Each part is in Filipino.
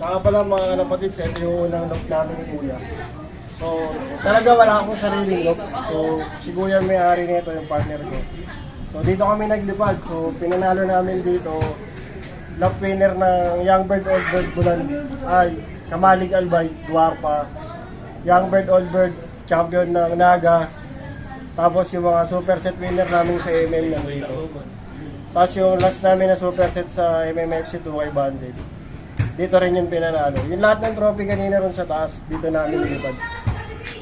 Saka pala mga kapatid, ito yung unang lock namin ni Kuya. So, talaga wala akong sariling lock. So, si Kuya may-ari nito, yung partner ko. So, dito kami naglipad. So, pinanalo namin dito, lock winner ng Young Bird Old Bird Bulan ay Kamalig Albay, Duarpa. Young Bird Old Bird, champion ng Naga. Tapos yung mga super set winner namin sa MM nandito. Tapos yung last namin na super set sa MMFC 2 ay Bandit. Dito rin yung pinanalo. Yung lahat ng trophy kanina ron sa taas, dito namin nilipad.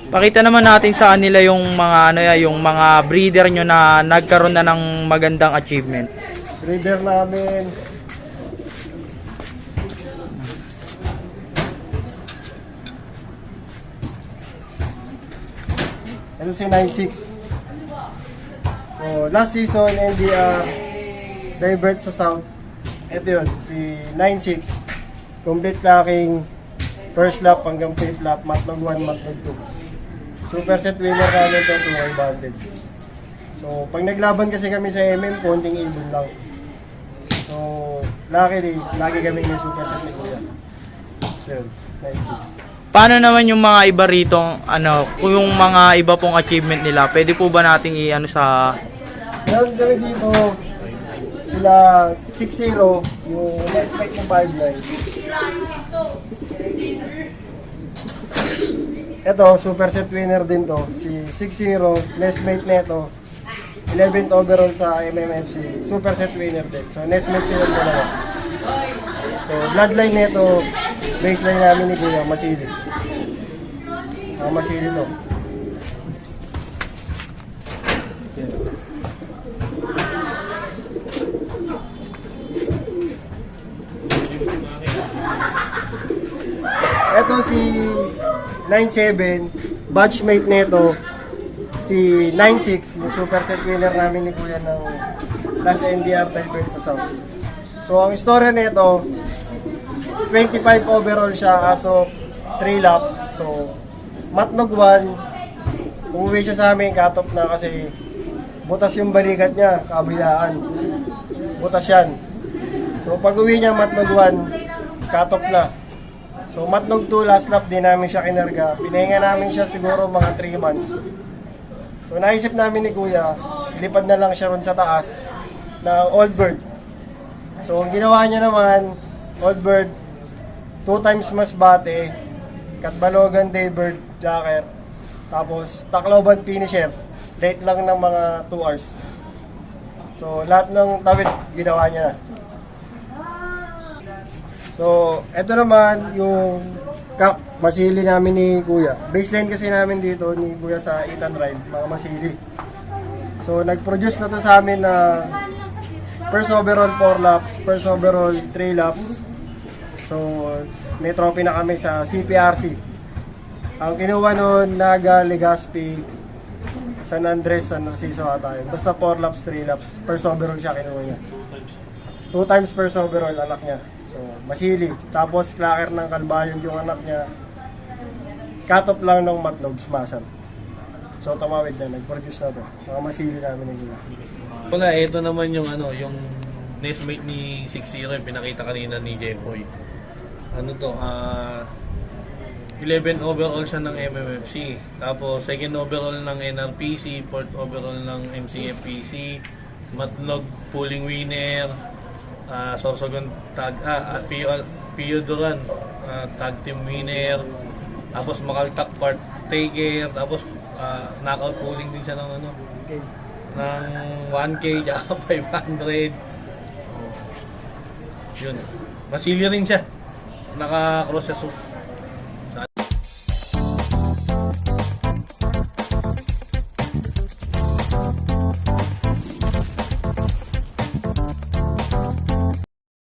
Pakita naman natin sa kanila yung mga yung mga breeder nyo na nagkaroon na ng magandang achievement. Breeder namin. Ito si 9-6. So, last season, NDR, divert sa South. Ito yun, si 9-6. Complete locking, first lap hanggang 5th lap, matlog 1, matlog 2. Super set winner namin ito, 2-way banded. So, pag naglaban kasi kami sa MM, konting ibon lang. So, luckily, lagi kami yung super set ni Kuya. So, yun, 9-6. Paano naman yung mga iba rito, kung yung mga iba pong achievement nila, pwede po ba nating sa... Meron kami dito, sila 6-0, yung respect ng 5-9. Ito, super set winner din to. Si 6-0, nestmate neto. 11th overall sa MMFC. Super set winner din. So, nestmate sila dalawa. So, bloodline neto, baseline namin ni Kuya, Masili. Masili to. Ito si 9-7, batchmate nito, si 9-6, yung super set winner namin ni Kuya ng last NDR divert sa South. So, ang istorya nito, 25 overall siya as of 3 laps. So, matnog 1, umuwi siya sa amin, cut-off na kasi butas yung balikat niya, kabilaan. Butas yan. So, pag uwi niya, matnog 1, cut-off na. So, matnog 2, last lap, din namin siya kinarga. Pinahinga namin siya siguro mga 3 months. So, naisip namin ni Kuya, ilipad na lang siya ron sa taas na Old Bird. So, ang ginawa niya naman, Old Bird, 2 times mas bate, Katbalogan Daybird, Jacker, tapos Tacloban finisher, late lang ng mga 2 hours. So, lahat ng tawid, ginawa niya na. So, eto naman yung masili namin ni Kuya. Baseline kasi namin dito ni Kuya sa Ethan Ride, mga masili. So, nag-produce na to sa amin na first overall 4 laps, first overall 3 laps. So, may trophy na kami sa CPRC. Ang kinuha nun, Naga, Legazpi, San Andres, San Narciso ata yun. Basta 4 laps, 3 laps. First overall siya kinuha niya. 2 times first overall anak niya. So, masili. Tapos, clacker ng Kalbayon yung anak niya. Cut off lang ng matnog, smasan. So, tumawid na. Nag-produce na to. Mga masili namin nila. Wala, ito naman yung yung nestmate ni 6-0 yung pinakita kanina ni Jeffoy. 11 overall siya ng MMFC. Tapos, second overall ng NRPC, fourth overall ng MCFPC, Matnog pulling winner, Sorsogon tag at Pio Duran tag team winner, tapos Makaltak partaker, tapos knockout pulling din siya ng ng 1K at 500. Yun. Masili rin siya. Naka-cross sa